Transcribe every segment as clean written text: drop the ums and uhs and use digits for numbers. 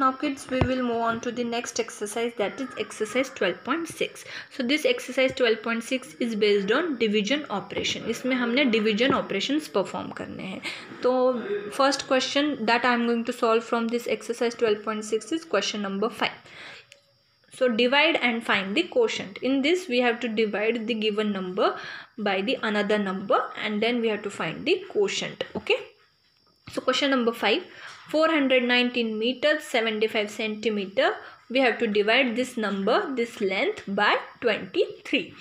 Now kids, we will move on to the next exercise, that is exercise 12.6. So this exercise 12.6 is based on division operation. इसमें हमने division operations perform करने हैं. तो first question that I am going to solve from this exercise 12.6 is question number 5. So divide and find the quotient. In this we have to divide the given number by the another number and then we have to find the quotient. Okay. So question number 5, 419 meters 75 centimeter. We have to divide this number, this length by 23.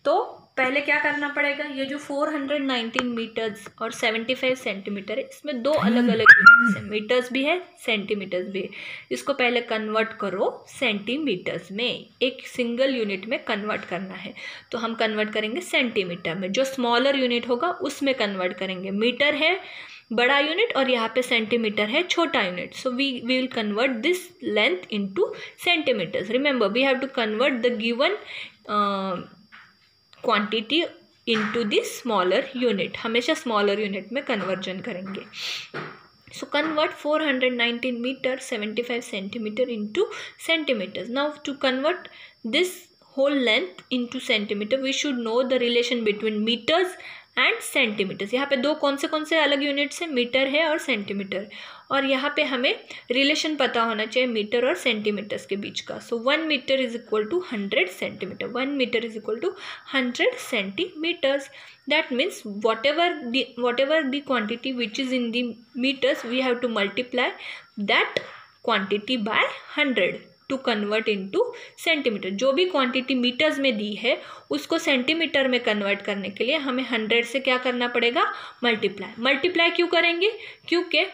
तो पहले क्या करना पड़ेगा, ये जो 419 metres और 75 centimetre है, इसमें दो अलग अलग यूनिट्स हैं, मीटर्स भी है सेंटीमीटर्स भी है. इसको पहले कन्वर्ट करो सेंटीमीटर्स में, एक सिंगल यूनिट में कन्वर्ट करना है. तो हम कन्वर्ट करेंगे सेंटीमीटर में, जो स्मॉलर यूनिट होगा उसमें कन्वर्ट करेंगे. मीटर है बड़ा यूनिट और यहाँ पे सेंटीमीटर है छोटा unit. So we will convert this length into centimetres. Remember we have to convert the given quantity into the smaller unit. हमेशा स्मॉलर यूनिट में कन्वर्जन करेंगे. So convert 419 meter 75 centimeter into centimeters. Now to convert this whole length into centimeter, we should know the relation between meters and centimetres. यहाँ पे दो कौन से अलग units हैं, मीटर है और सेंटीमीटर. और यहाँ पे हमें रिलेशन पता होना चाहिए मीटर और सेंटीमीटर्स के बीच का. So 1 metre is equal to 100 centimetre. 1 metre is equal to 100 centimetres. That means whatever the quantity which is in the metres, we have to multiply that quantity by 100 to convert into centimetre. जो भी quantity metres में दी है उसको centimetre में convert करने के लिए हमें 100 से क्या करना पड़ेगा, मल्टीप्लाई क्यों करेंगे, क्योंकि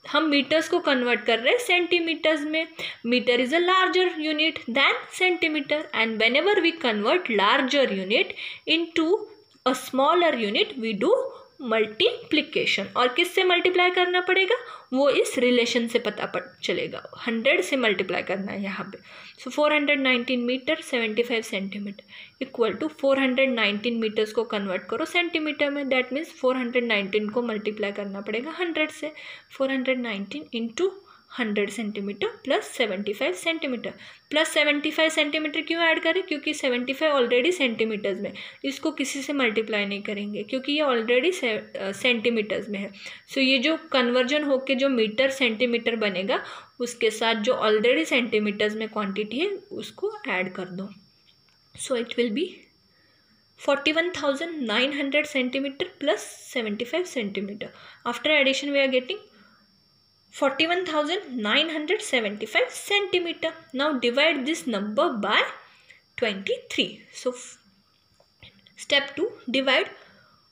हम मीटर्स को कन्वर्ट कर रहे हैं सेंटीमीटर्स में. Metre is a larger unit than centimetre and whenever we convert larger unit into a smaller unit we do multiplication. और किससे मल्टीप्लाई करना पड़ेगा, वो इस रिलेशन से पता चलेगा. 100 से मल्टीप्लाई करना है यहाँ पे. So 419 metre 75 centimetre equal to 419 metres को कन्वर्ट करो सेंटीमीटर में. दैट मीन्स 419 को मल्टीप्लाई करना पड़ेगा 100 से. 419 into 100 centimetre plus 75 centimetre. Plus 75 centimetre क्यों ऐड करें, क्योंकि 75 ऑलरेडी सेंटीमीटर्स में, इसको किसी से मल्टीप्लाई नहीं करेंगे क्योंकि ये ऑलरेडी सेंटीमीटर्स में है. सो ये जो कन्वर्जन होके जो मीटर सेंटीमीटर बनेगा उसके साथ जो ऑलरेडी सेंटीमीटर्स में क्वांटिटी है उसको ऐड कर दो. So it will be 41,900 centimetre plus 75 centimetre. After addition we are getting 41,975 centimeter. Now divide this number by 23. So step 2, divide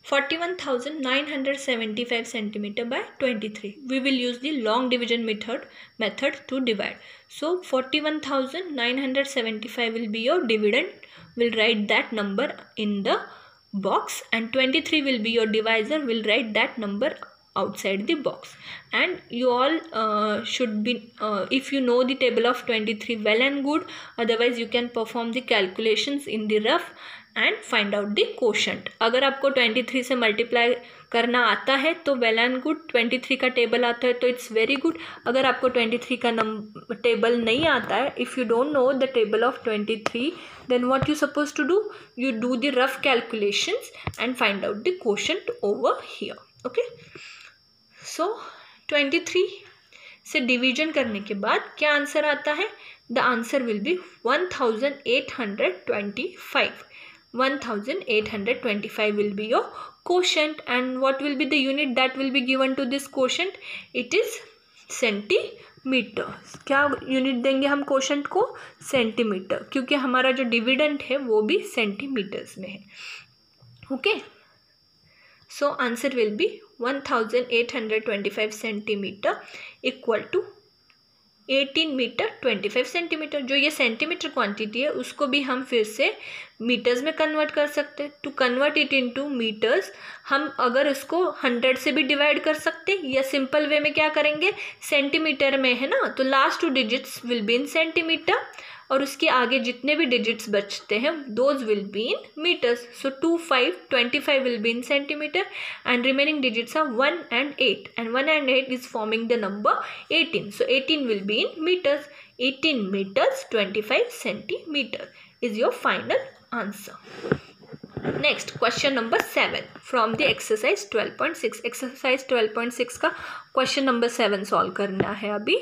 41,975 centimeter by 23. We will use the long division method to divide. So 41,975 will be your dividend. We'll write that number in the box and 23 will be your divisor. We'll write that number outside the box. And you all should be if you know the table of 23, well and good. Otherwise you can perform the calculations in the rough and find out the quotient. अगर आपको 23 से multiply करना आता है तो well and good. 23 का table आता है तो इट्स वेरी गुड. अगर आपको 23 का टेबल नहीं आता है, if you don't know the table of 23, then what you supposed to do, you do the rough calculations and find out the quotient over here. Okay. सो 23 से डिवीजन करने के बाद क्या आंसर आता है, the answer will be 1825. 1825 will be your quotient. And what will be the unit that will be given to this quotient, it is centimetre. क्या unit देंगे हम क्वोशंट को, सेंटीमीटर, क्योंकि हमारा जो डिविडेंड है वो भी सेंटीमीटर्स में है. Okay. So answer will be 1825 centimeter equal to 18 metre 25 centimetre. जो ये सेंटीमीटर क्वांटिटी है उसको भी हम फिर से मीटर्स में कन्वर्ट कर सकते हैं. To convert it into metres हम अगर इसको 100 से भी डिवाइड कर सकते हैं या सिंपल वे में क्या करेंगे, सेंटीमीटर में है ना, तो last 2 digits will be in centimetre और उसके आगे जितने भी डिजिट्स बचते हैं those will be in metres. So 2, 5, 25 will be in centimeter and remaining digits are 1 and 8, and 1 and 8 is forming the number 18. So 18 will be in meters. 18 meters 25 centimeter is your final answer. Next, question number 7 from the exercise 12.6. exercise 12.6 का question number 7 solve करना है अभी.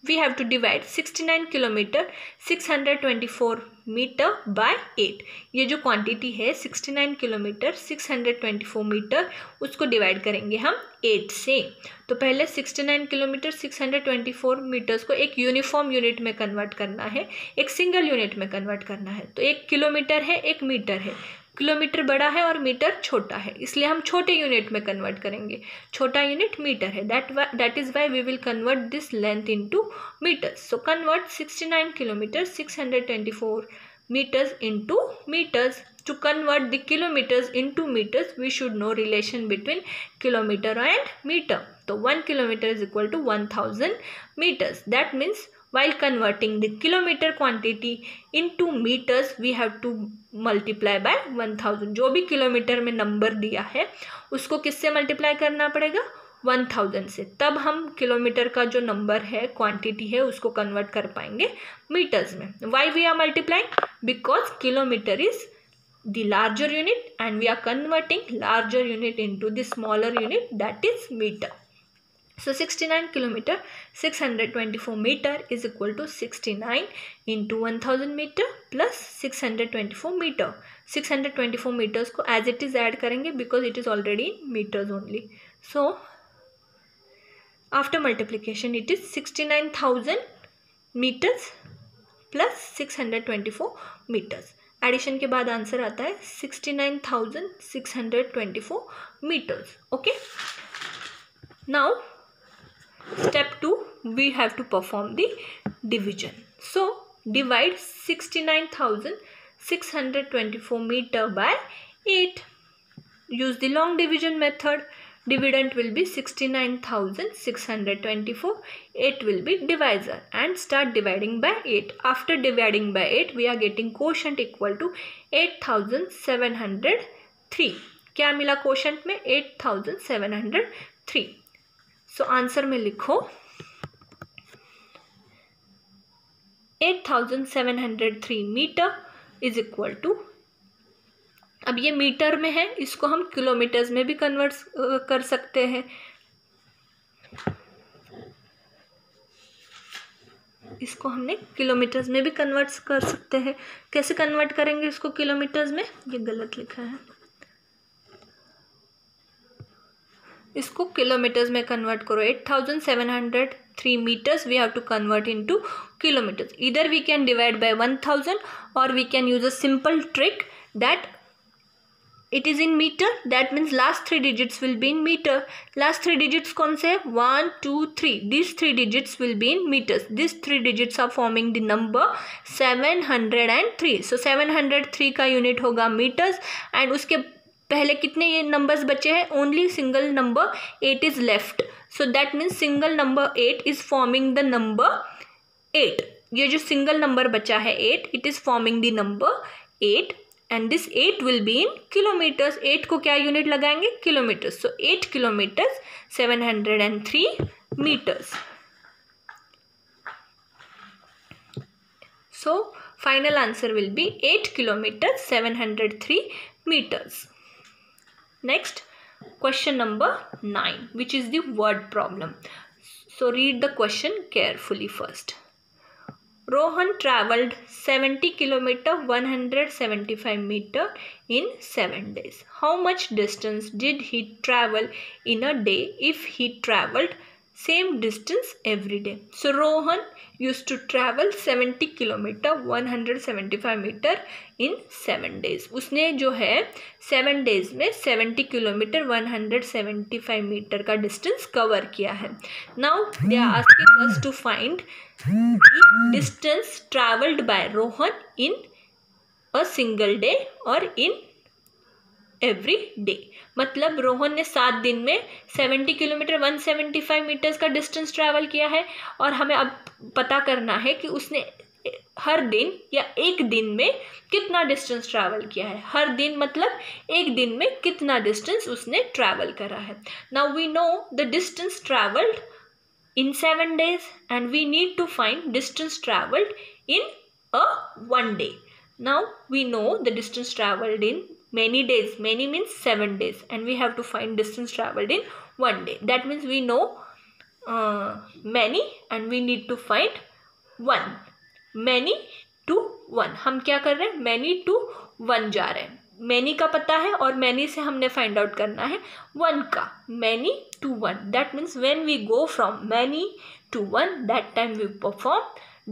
We have to divide 69 kilometre 624 metre by 8. ये जो quantity है 69 kilometre 624 metre, उसको divide करेंगे हम 8 से. तो पहले 69 किलोमीटर 624 मीटर्स को एक यूनिफॉर्म यूनिट में कन्वर्ट करना है, एक सिंगल यूनिट में कन्वर्ट करना है. तो एक किलोमीटर है, एक मीटर है. किलोमीटर बड़ा है और मीटर छोटा है, इसलिए हम छोटे यूनिट में कन्वर्ट करेंगे. छोटा यूनिट मीटर है. That is why we will convert this length into metres. So convert 69 kilometre 624 meters into meters. To convert the kilometers into meters, we should know relation between kilometer and meter. So 1 kilometer is equal to 1000 meters. That means while converting the kilometer quantity into meters, we have to multiply by 1000. जो भी kilometre में number दिया है उसको किससे multiply करना पड़ेगा? 1000 से. तब हम किलोमीटर का जो नंबर है, क्वांटिटी है, उसको कन्वर्ट कर पाएंगे मीटर्स में. Why we are multiplying? Because kilometre is the larger unit and we are converting larger unit into the smaller unit, that is metre. So 69 kilometer 624 meter is equal to 69 into 1000 meter plus 624 meter. 624 meters को as it is add करेंगे because it is already in meters only. So after multiplication it is 69,000 meters plus 624 meters. Addition के बाद answer आता है 69,624 meters. Okay. Now step 2, we have to perform the division. So divide 69,624 meter by 8. Use the long division method. Dividend will be 69,624. 8 will be divisor and start dividing by 8. After dividing by 8, we are getting quotient equal to 8,703. क्या मिला quotient में? 8,703. So answer में लिखो 8,703 metre is equal to, अब ये metre में है, इसको हम किलोमीटर्स में भी कन्वर्ट कर सकते हैं. इसको हमने किलोमीटर्स में भी कन्वर्ट कर सकते हैं. कैसे कन्वर्ट करेंगे इसको किलोमीटर्स में? ये गलत लिखा है. इसको किलोमीटर्स में कन्वर्ट करो. 8,703 meters we have to convert into kilometers. Either we can divide by 1000 or we can use a simple trick that it is in meter. That means last 3 digits will be in meter. Last 3 digits कौन से? 1, 2, 3. These 3 digits will be in meters. These 3 digits are forming the number 703. So 703 का unit होगा meters and उसके पहले कितने ये numbers बचे हैं? Only single number 8 is left. So that means single number 8 is forming the number 8. ये जो सिंगल नंबर बचा है 8, it is forming the number 8 and this 8 will be in kilometres. 8 को क्या यूनिट लगाएंगे? Kilometres. So 8 kilometres 703 meters. So final answer will be 8 kilometers 703 meters. Next, question number 9, which is the word problem. So read the question carefully first. Rohan travelled 70 kilometer 175 meter in 7 days. How much distance did he travel in a day if he travelled same distance every day? So Rohan used to travel 70 kilometer 175 meter in 7 days. उसने जो है 7 days में 70 kilometre 175 metre का distance cover किया है. Now they are asking us to find the distance travelled by Rohan in a single day or in every day. मतलब रोहन ने 7 दिन में 70 किलोमीटर 175 मीटर्स का डिस्टेंस ट्रैवल किया है, और हमें अब पता करना है कि उसने हर दिन या एक दिन में कितना डिस्टेंस ट्रैवल किया है। हर दिन मतलब एक दिन में कितना डिस्टेंस उसने ट्रैवल करा है। Now we know the distance travelled in 7 days and we need to find distance traveled in a 1 day. Now we know the distance traveled in many days. Many means 7 days, and we have to find distance traveled in 1 day. That means we know many and we need to find 1. Many to 1. हम क्या कर रहे हैं? many to 1 जा रहे हैं। Many का पता है और मैनी से हमने फाइंड आउट करना है 1 का। Many to 1, that means when we go from many to 1 that time we perform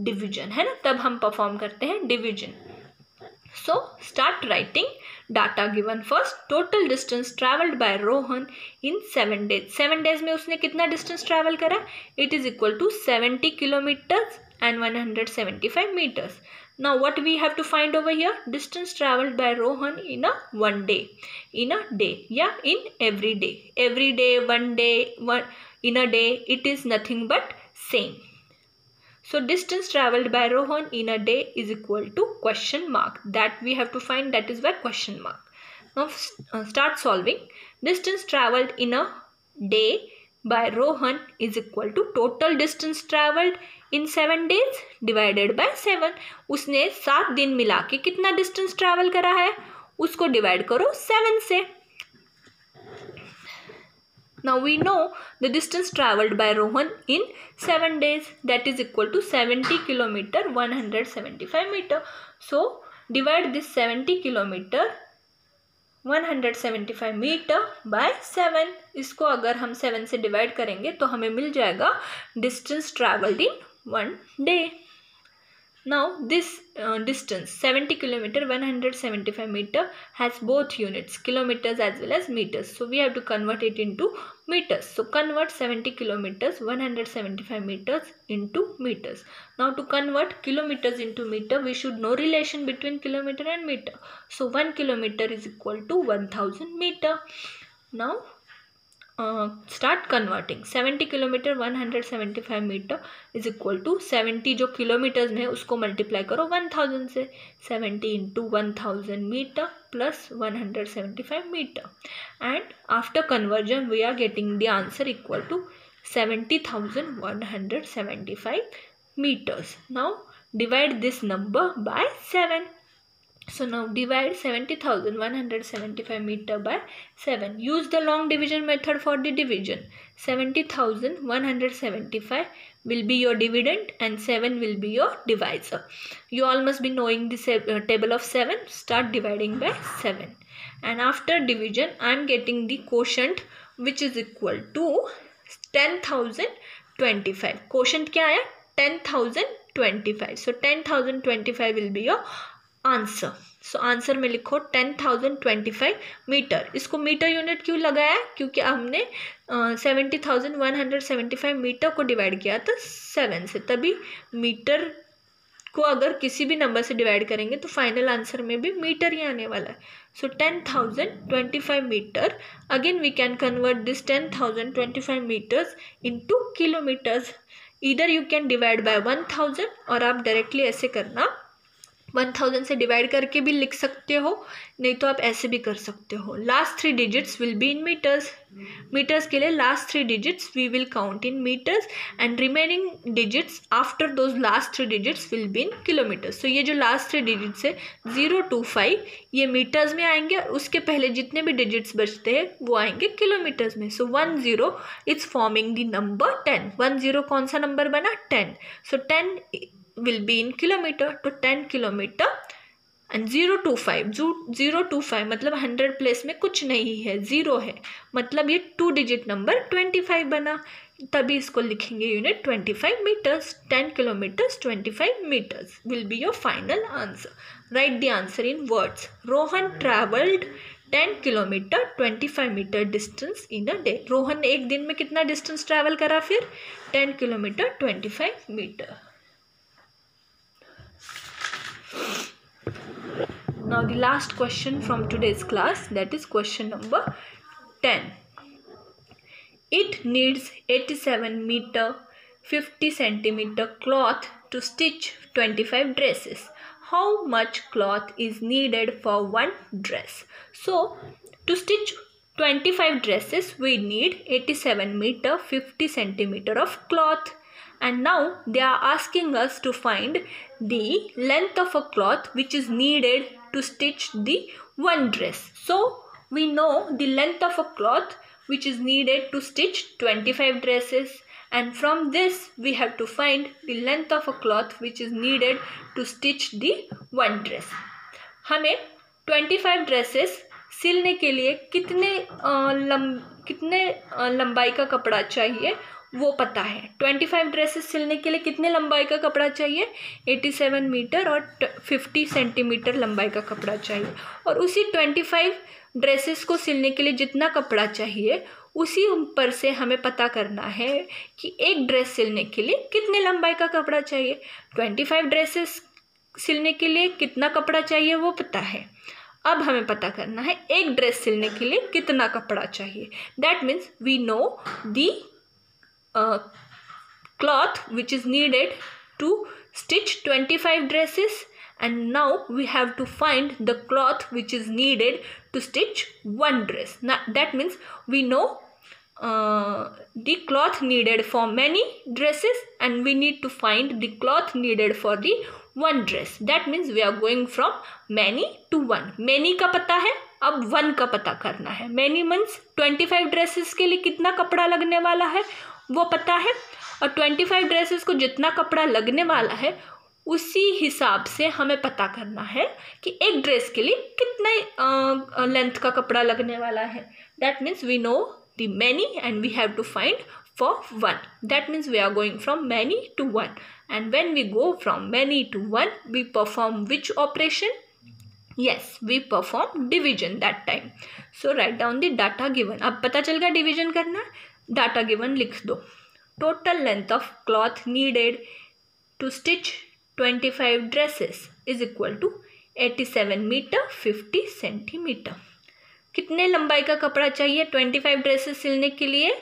division, है ना, तब हम परफॉर्म करते हैं division. So start writing data given. First, total distance travelled by Rohan in 7 days। 7 days में उसने कितना डिस्टेंस ट्रैवल करा? It is equal to 70 kilometres and 175 meters. Now what we have to find over here? Distance traveled by Rohan in a 1 day. In a day, yeah, in every day. Every day, 1 day, in a day, it is nothing but same. So distance traveled by Rohan in a day is equal to question mark. That we have to find, that is by question mark. Now start solving. Distance traveled in a day by Rohan is equal to total distance traveled in 7 days divided by 7. उसने 7 दिन मिला के कितना distance travel करा है, उसको divide करो 7 से। Now we know the distance traveled by Rohan in 7 days, that is equal to 70 kilometer 175 meter. So divide this 70 kilometer 175 metre by 7। इसको अगर हम 7 से डिवाइड करेंगे तो हमें मिल जाएगा distance travelled in 1 day. Now this distance 70 kilometre 175 metre has both units, kilometers as well as meters. So we have to convert it into meters. So convert 70 kilometers 175 meters into meters. Now to convert kilometers into meter, we should know relation between kilometer and meter. So 1 kilometer is equal to 1000 meter. Now start converting. 70 kilometre 175 metre is equal to 70 जो kilometres में उसको multiply करो 1000 से। 70 into 1000 metre plus 175 metre, and after conversion we are getting the answer equal to 70,175 meters. Now divide this number by 7. So now divide 70,175 meter by 7. Use the long division method for the division. 70,175 will be your dividend and 7 will be your divisor. You all must be knowing this table of 7. Start dividing by 7. And after division, I am getting the quotient which is equal to 10,025. Quotient क्या आया? 10,025. So 10,025 will be your answer. So answer में लिखो 10,025 metre. इसको metre unit क्यों लगाया? क्योंकि हमने 70,175 metre को डिवाइड किया था 7 से, तभी मीटर को अगर किसी भी नंबर से डिवाइड करेंगे तो फाइनल आंसर में भी मीटर ही आने वाला है. So 10,025 metre. Again we can convert this 10,025 metres into kilometres. इधर यू कैन डिवाइड बाय 1000 और आप डायरेक्टली ऐसे करना 1000 से डिवाइड करके भी लिख सकते हो, नहीं तो आप ऐसे भी कर सकते हो. Last 3 digits will be in metres. Metres के लिए last 3 digits we will count in metres and remaining digits after those last 3 digits will be in kilometres. So ये जो लास्ट 3 डिजिट्स है 0 to 5 ये मीटर्स में आएंगे और उसके पहले जितने भी डिजिट्स बचते हैं वो आएंगे किलोमीटर्स में. सो 10 इज फॉर्मिंग द नंबर 10. 10 कौन सा नंबर बना? 10. सो 10 will be in kilometer, तो 10 किलोमीटर. एंड 0 to 5, 0 to 5 मतलब 100 प्लेस में कुछ नहीं है, 0 है, मतलब ये 2 डिजिट नंबर 25 बना, तभी इसको लिखेंगे unit 25 metres. 10 kilometres 25 metres will be your final answer. Write the answer in words. Rohan travelled 10 kilometre 25 metre distance in a day. Rohan ने एक दिन में कितना डिस्टेंस ट्रैवल करा? फिर 10 kilometre 25 metre. Now the last question from today's class, that is question number 10. It needs 87 meter 50 centimeter cloth to stitch 25 dresses. How much cloth is needed for one dress? So to stitch 25 dresses we need 87 meter 50 centimeter of cloth. And now they are asking us to find the length of a cloth which is needed to stitch the one dress. So we know the length of a cloth which is needed to stitch 25 dresses, and from this we have to find the length of a cloth which is needed to stitch the one dress. हमें 25 dresses सिलने के लिए कितने लंबाई का कपड़ा चाहिए वो पता है. 25 ड्रेसेस सिलने के लिए कितने लंबाई का कपड़ा चाहिए? 87 मीटर और 50 सेंटीमीटर लंबाई का कपड़ा चाहिए. और उसी 25 ड्रेसेस को सिलने के लिए जितना कपड़ा चाहिए उसी ऊपर से हमें पता करना है कि एक ड्रेस सिलने के लिए कितने लंबाई का कपड़ा चाहिए. 25 ड्रेसेस सिलने के लिए कितना कपड़ा चाहिए वो पता है. अब हमें पता करना है एक ड्रेस सिलने के लिए कितना कपड़ा चाहिए. That means we know the cloth which is needed to stitch 25 dresses, and now we have to find the cloth which is needed to stitch one dress. Now that means we know the cloth needed for many dresses and we need to find the cloth needed for the one dress. That means we are going from many to one. many का पता है, अब one का पता करना है. many means 25 dresses के लिए कितना कपड़ा लगने वाला है वो पता है, और 25 ड्रेसेस को जितना कपड़ा लगने वाला है उसी हिसाब से हमें पता करना है कि एक ड्रेस के लिए कितने लेंथ का कपड़ा लगने वाला है. That means we know the many and we have to find for one. That means we are going from many to one, and when we go from many to one we perform which operation? Yes, we perform division that time. So write down the data given. अब पता चल गया division करना. Data given लिख दो. Total length of cloth needed to stitch 25 dresses is equal to 87 metre 50 centimetre. कितने लंबाई का कपड़ा चाहिए 25 ड्रेसेस सिलने के लिए?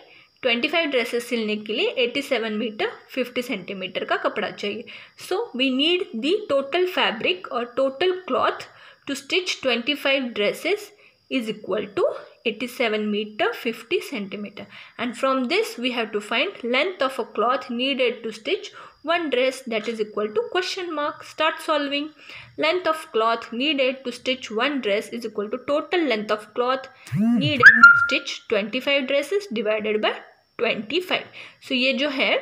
25 ड्रेसेस सिलने के लिए 87 मीटर 50 सेंटीमीटर का कपड़ा चाहिए. So we need the total fabric और total cloth to stitch 25 dresses is equal to 87 meter 50 centimeter, and from this we have to find length of a cloth needed to stitch one dress, that is equal to question mark. Start solving. Length of cloth needed to stitch one dress is equal to total length of cloth needed to stitch 25 dresses divided by 25. so ये जो है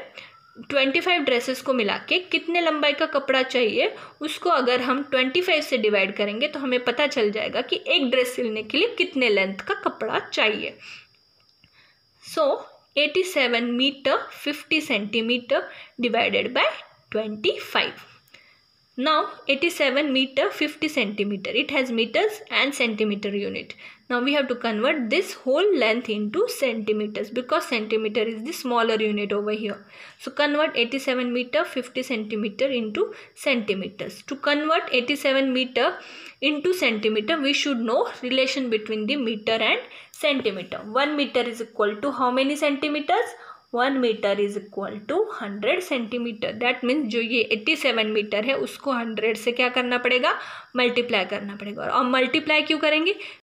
25 dresses को मिला के कितने लंबाई का कपड़ा चाहिए उसको अगर हम 25 से डिवाइड करेंगे तो हमें पता चल जाएगा कि एक ड्रेस सिलने के लिए कितने लेंथ का कपड़ा चाहिए. So 87 metre 50 centimetre divided by 25. Now 87 meter 50 centimeter, it has meters and centimeter unit. Now we have to convert this whole length into centimeters because centimeter is the smaller unit over here. So convert 87 meter 50 centimeter into centimeters. To convert 87 meter into centimeter we should know relation between the meter and centimeter. 1 meter is equal to how many centimeters? 1 metre is equal to 100 centimetre. That means जो ये 87 metre है उसको 100 से क्या करना पड़ेगा? Multiply करना पड़ेगा. और मल्टीप्लाई क्यों करेंगे?